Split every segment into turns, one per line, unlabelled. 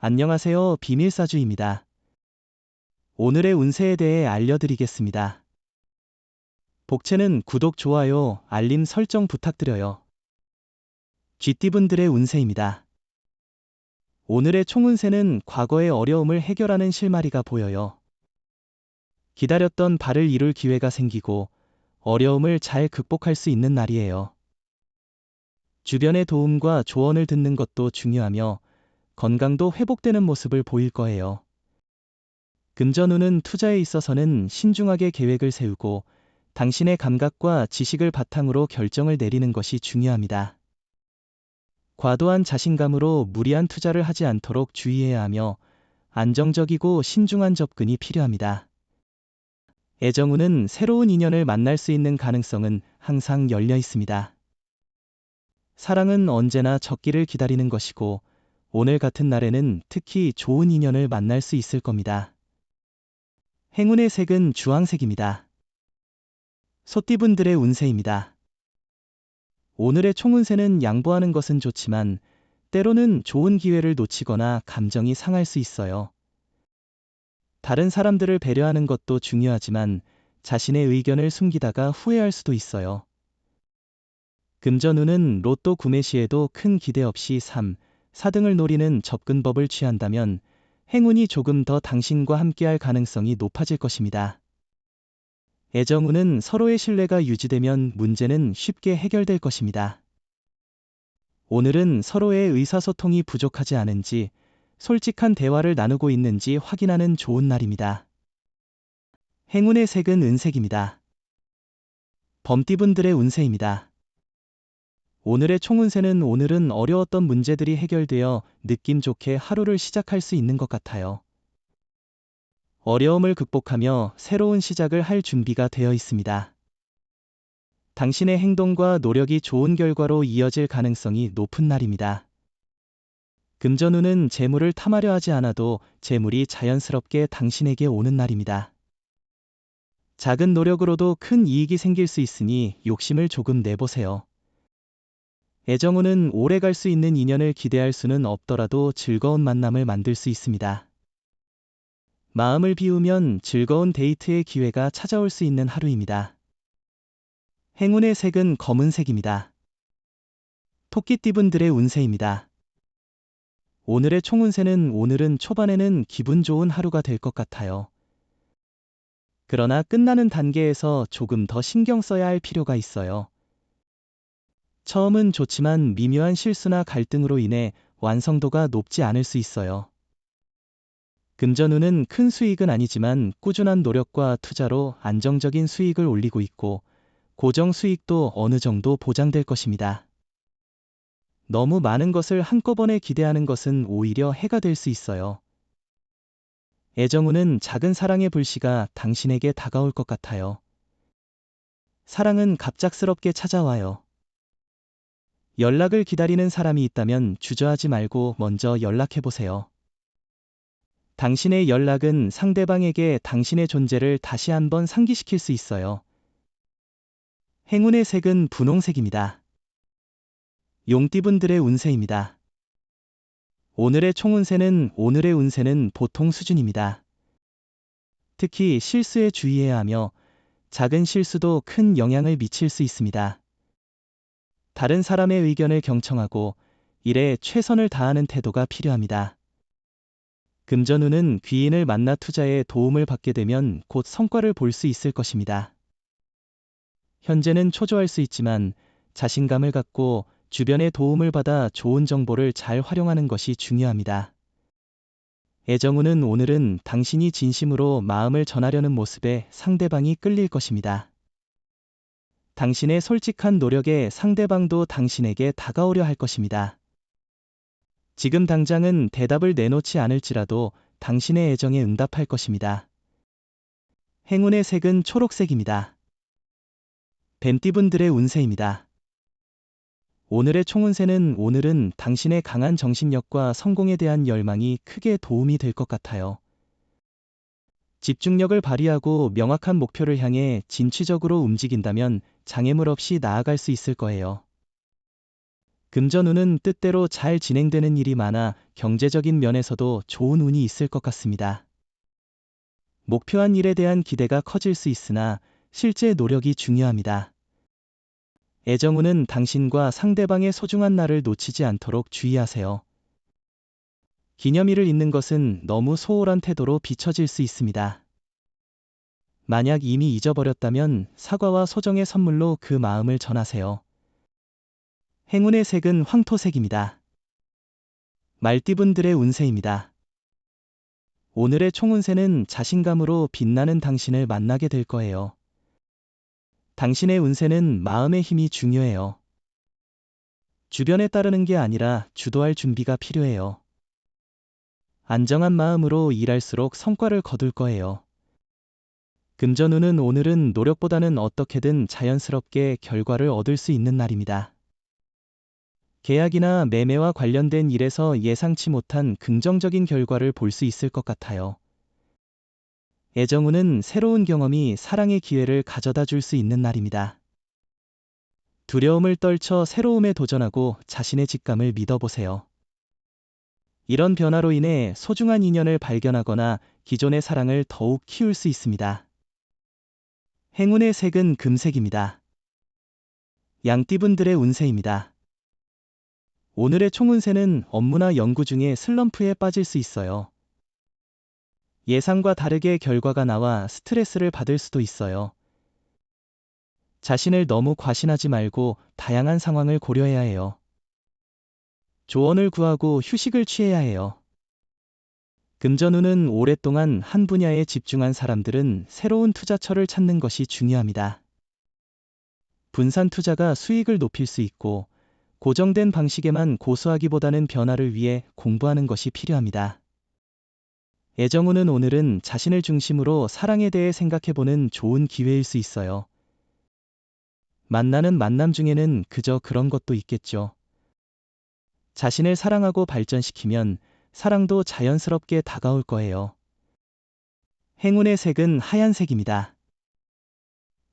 안녕하세요. 비밀사주입니다. 오늘의 운세에 대해 알려드리겠습니다. 복채는 구독, 좋아요, 알림 설정 부탁드려요. 쥐띠분들의 운세입니다. 오늘의 총운세는 과거의 어려움을 해결하는 실마리가 보여요. 기다렸던 바를 이룰 기회가 생기고 어려움을 잘 극복할 수 있는 날이에요. 주변의 도움과 조언을 듣는 것도 중요하며 건강도 회복되는 모습을 보일 거예요. 금전운은 투자에 있어서는 신중하게 계획을 세우고 당신의 감각과 지식을 바탕으로 결정을 내리는 것이 중요합니다. 과도한 자신감으로 무리한 투자를 하지 않도록 주의해야 하며 안정적이고 신중한 접근이 필요합니다. 애정운은 새로운 인연을 만날 수 있는 가능성은 항상 열려 있습니다. 사랑은 언제나 적기를 기다리는 것이고 오늘 같은 날에는 특히 좋은 인연을 만날 수 있을 겁니다. 행운의 색은 주황색입니다. 소띠분들의 운세입니다. 오늘의 총운세는 양보하는 것은 좋지만 때로는 좋은 기회를 놓치거나 감정이 상할 수 있어요. 다른 사람들을 배려하는 것도 중요하지만 자신의 의견을 숨기다가 후회할 수도 있어요. 금전운은 로또 구매 시에도 큰 기대 없이 3, 4등을 노리는 접근법을 취한다면 행운이 조금 더 당신과 함께할 가능성이 높아질 것입니다. 애정운은 서로의 신뢰가 유지되면 문제는 쉽게 해결될 것입니다. 오늘은 서로의 의사소통이 부족하지 않은지 솔직한 대화를 나누고 있는지 확인하는 좋은 날입니다. 행운의 색은 은색입니다. 범띠분들의 운세입니다. 오늘의 총운세는 오늘은 어려웠던 문제들이 해결되어 느낌 좋게 하루를 시작할 수 있는 것 같아요. 어려움을 극복하며 새로운 시작을 할 준비가 되어 있습니다. 당신의 행동과 노력이 좋은 결과로 이어질 가능성이 높은 날입니다. 금전운은 재물을 탐하려 하지 않아도 재물이 자연스럽게 당신에게 오는 날입니다. 작은 노력으로도 큰 이익이 생길 수 있으니 욕심을 조금 내보세요. 애정운은 오래 갈 수 있는 인연을 기대할 수는 없더라도 즐거운 만남을 만들 수 있습니다. 마음을 비우면 즐거운 데이트의 기회가 찾아올 수 있는 하루입니다. 행운의 색은 검은색입니다. 토끼띠분들의 운세입니다. 오늘의 총운세는 오늘은 초반에는 기분 좋은 하루가 될 것 같아요. 그러나 끝나는 단계에서 조금 더 신경 써야 할 필요가 있어요. 처음은 좋지만 미묘한 실수나 갈등으로 인해 완성도가 높지 않을 수 있어요. 금전운은 큰 수익은 아니지만 꾸준한 노력과 투자로 안정적인 수익을 올리고 있고 고정 수익도 어느 정도 보장될 것입니다. 너무 많은 것을 한꺼번에 기대하는 것은 오히려 해가 될 수 있어요. 애정운은 작은 사랑의 불씨가 당신에게 다가올 것 같아요. 사랑은 갑작스럽게 찾아와요. 연락을 기다리는 사람이 있다면 주저하지 말고 먼저 연락해보세요. 당신의 연락은 상대방에게 당신의 존재를 다시 한번 상기시킬 수 있어요. 행운의 색은 분홍색입니다. 용띠분들의 운세입니다. 오늘의 오늘의 운세는 보통 수준입니다. 특히 실수에 주의해야 하며 작은 실수도 큰 영향을 미칠 수 있습니다. 다른 사람의 의견을 경청하고 일에 최선을 다하는 태도가 필요합니다. 금전운은 귀인을 만나 투자에 도움을 받게 되면 곧 성과를 볼 수 있을 것입니다. 현재는 초조할 수 있지만 자신감을 갖고 주변의 도움을 받아 좋은 정보를 잘 활용하는 것이 중요합니다. 애정운은 오늘은 당신이 진심으로 마음을 전하려는 모습에 상대방이 끌릴 것입니다. 당신의 솔직한 노력에 상대방도 당신에게 다가오려 할 것입니다. 지금 당장은 대답을 내놓지 않을지라도 당신의 애정에 응답할 것입니다. 행운의 색은 초록색입니다. 뱀띠분들의 운세입니다. 오늘의 총운세는 오늘은 당신의 강한 정신력과 성공에 대한 열망이 크게 도움이 될 것 같아요. 집중력을 발휘하고 명확한 목표를 향해 진취적으로 움직인다면 장애물 없이 나아갈 수 있을 거예요. 금전운은 뜻대로 잘 진행되는 일이 많아 경제적인 면에서도 좋은 운이 있을 것 같습니다. 목표한 일에 대한 기대가 커질 수 있으나 실제 노력이 중요합니다. 애정운은 당신과 상대방의 소중한 날을 놓치지 않도록 주의하세요. 기념일을 잊는 것은 너무 소홀한 태도로 비춰질 수 있습니다. 만약 이미 잊어버렸다면 사과와 소정의 선물로 그 마음을 전하세요. 행운의 색은 황토색입니다. 말띠분들의 운세입니다. 오늘의 총운세는 자신감으로 빛나는 당신을 만나게 될 거예요. 당신의 운세는 마음의 힘이 중요해요. 주변에 따르는 게 아니라 주도할 준비가 필요해요. 안정한 마음으로 일할수록 성과를 거둘 거예요. 금전운은 오늘은 노력보다는 어떻게든 자연스럽게 결과를 얻을 수 있는 날입니다. 계약이나 매매와 관련된 일에서 예상치 못한 긍정적인 결과를 볼 수 있을 것 같아요. 애정운은 새로운 경험이 사랑의 기회를 가져다 줄 수 있는 날입니다. 두려움을 떨쳐 새로움에 도전하고 자신의 직감을 믿어보세요. 이런 변화로 인해 소중한 인연을 발견하거나 기존의 사랑을 더욱 키울 수 있습니다. 행운의 색은 금색입니다. 양띠분들의 운세입니다. 오늘의 총운세는 업무나 연구 중에 슬럼프에 빠질 수 있어요. 예상과 다르게 결과가 나와 스트레스를 받을 수도 있어요. 자신을 너무 과신하지 말고 다양한 상황을 고려해야 해요. 조언을 구하고 휴식을 취해야 해요. 금전운은 오랫동안 한 분야에 집중한 사람들은 새로운 투자처를 찾는 것이 중요합니다. 분산 투자가 수익을 높일 수 있고 고정된 방식에만 고수하기보다는 변화를 위해 공부하는 것이 필요합니다. 애정운은 오늘은 자신을 중심으로 사랑에 대해 생각해보는 좋은 기회일 수 있어요. 만나는 만남 중에는 그저 그런 것도 있겠죠. 자신을 사랑하고 발전시키면 사랑도 자연스럽게 다가올 거예요. 행운의 색은 하얀색입니다.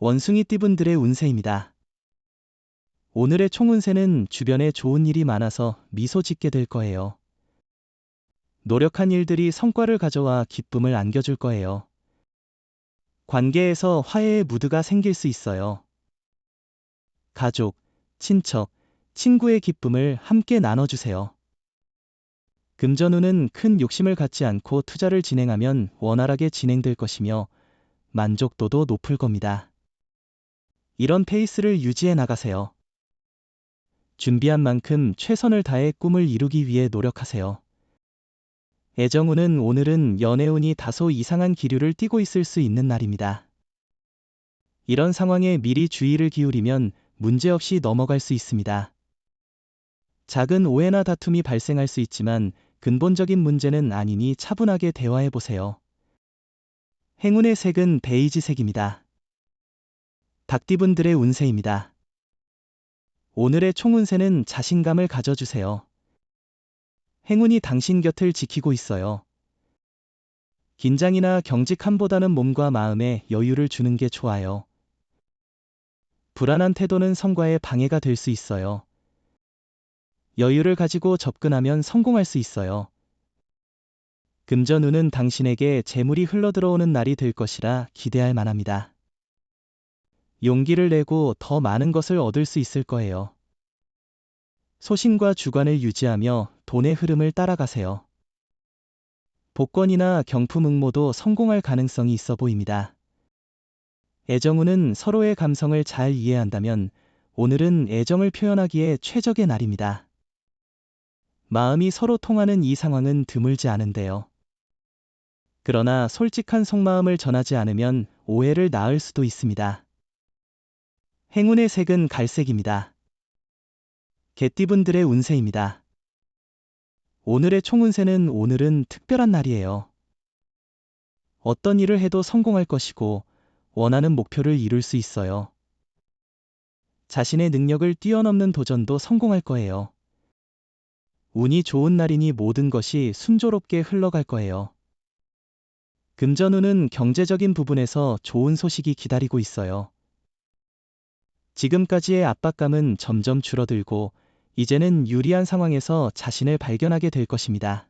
원숭이띠분들의 운세입니다. 오늘의 총운세는 주변에 좋은 일이 많아서 미소 짓게 될 거예요. 노력한 일들이 성과를 가져와 기쁨을 안겨줄 거예요. 관계에서 화해의 무드가 생길 수 있어요. 가족, 친척, 친구의 기쁨을 함께 나눠주세요. 금전운은 큰 욕심을 갖지 않고 투자를 진행하면 원활하게 진행될 것이며 만족도도 높을 겁니다. 이런 페이스를 유지해 나가세요. 준비한 만큼 최선을 다해 꿈을 이루기 위해 노력하세요. 애정운은 오늘은 연애운이 다소 이상한 기류를 띠고 있을 수 있는 날입니다. 이런 상황에 미리 주의를 기울이면 문제없이 넘어갈 수 있습니다. 작은 오해나 다툼이 발생할 수 있지만 근본적인 문제는 아니니 차분하게 대화해 보세요. 행운의 색은 베이지색입니다. 닭띠분들의 운세입니다. 오늘의 총운세는 자신감을 가져주세요. 행운이 당신 곁을 지키고 있어요. 긴장이나 경직함보다는 몸과 마음에 여유를 주는 게 좋아요. 불안한 태도는 성과에 방해가 될 수 있어요. 여유를 가지고 접근하면 성공할 수 있어요. 금전운은 당신에게 재물이 흘러들어오는 날이 될 것이라 기대할 만합니다. 용기를 내고 더 많은 것을 얻을 수 있을 거예요. 소신과 주관을 유지하며 돈의 흐름을 따라가세요. 복권이나 경품 응모도 성공할 가능성이 있어 보입니다. 애정운은 서로의 감성을 잘 이해한다면 오늘은 애정을 표현하기에 최적의 날입니다. 마음이 서로 통하는 이 상황은 드물지 않은데요. 그러나 솔직한 속마음을 전하지 않으면 오해를 낳을 수도 있습니다. 행운의 색은 갈색입니다. 개띠분들의 운세입니다. 오늘의 총운세는 오늘은 특별한 날이에요. 어떤 일을 해도 성공할 것이고 원하는 목표를 이룰 수 있어요. 자신의 능력을 뛰어넘는 도전도 성공할 거예요. 운이 좋은 날이니 모든 것이 순조롭게 흘러갈 거예요. 금전운은 경제적인 부분에서 좋은 소식이 기다리고 있어요. 지금까지의 압박감은 점점 줄어들고 이제는 유리한 상황에서 자신을 발견하게 될 것입니다.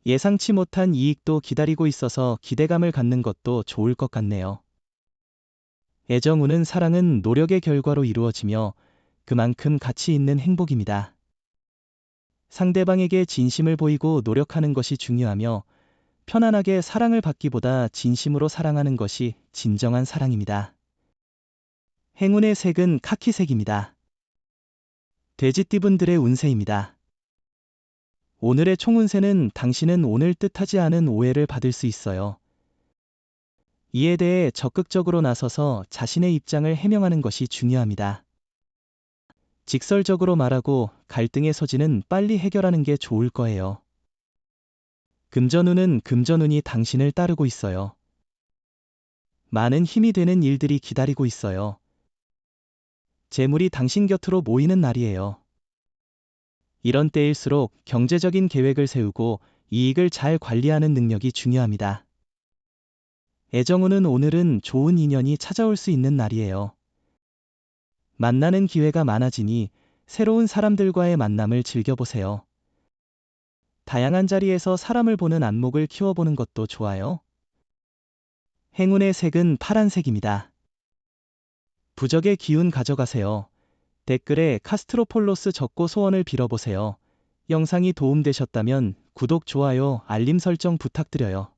예상치 못한 이익도 기다리고 있어서 기대감을 갖는 것도 좋을 것 같네요. 애정우는 사랑은 노력의 결과로 이루어지며 그만큼 가치 있는 행복입니다. 상대방에게 진심을 보이고 노력하는 것이 중요하며 편안하게 사랑을 받기보다 진심으로 사랑하는 것이 진정한 사랑입니다. 행운의 색은 카키색입니다. 돼지띠분들의 운세입니다. 오늘의 총운세는 당신은 오늘 뜻하지 않은 오해를 받을 수 있어요. 이에 대해 적극적으로 나서서 자신의 입장을 해명하는 것이 중요합니다. 직설적으로 말하고 갈등의 소지는 빨리 해결하는 게 좋을 거예요. 금전운은 금전운이 당신을 따르고 있어요. 많은 힘이 되는 일들이 기다리고 있어요. 재물이 당신 곁으로 모이는 날이에요. 이런 때일수록 경제적인 계획을 세우고 이익을 잘 관리하는 능력이 중요합니다. 애정운은 오늘은 좋은 인연이 찾아올 수 있는 날이에요. 만나는 기회가 많아지니 새로운 사람들과의 만남을 즐겨보세요. 다양한 자리에서 사람을 보는 안목을 키워보는 것도 좋아요. 행운의 색은 파란색입니다. 부적의 기운 가져가세요. 댓글에 카스트로폴로스 적고 소원을 빌어보세요. 영상이 도움되셨다면 구독, 좋아요, 알림 설정 부탁드려요.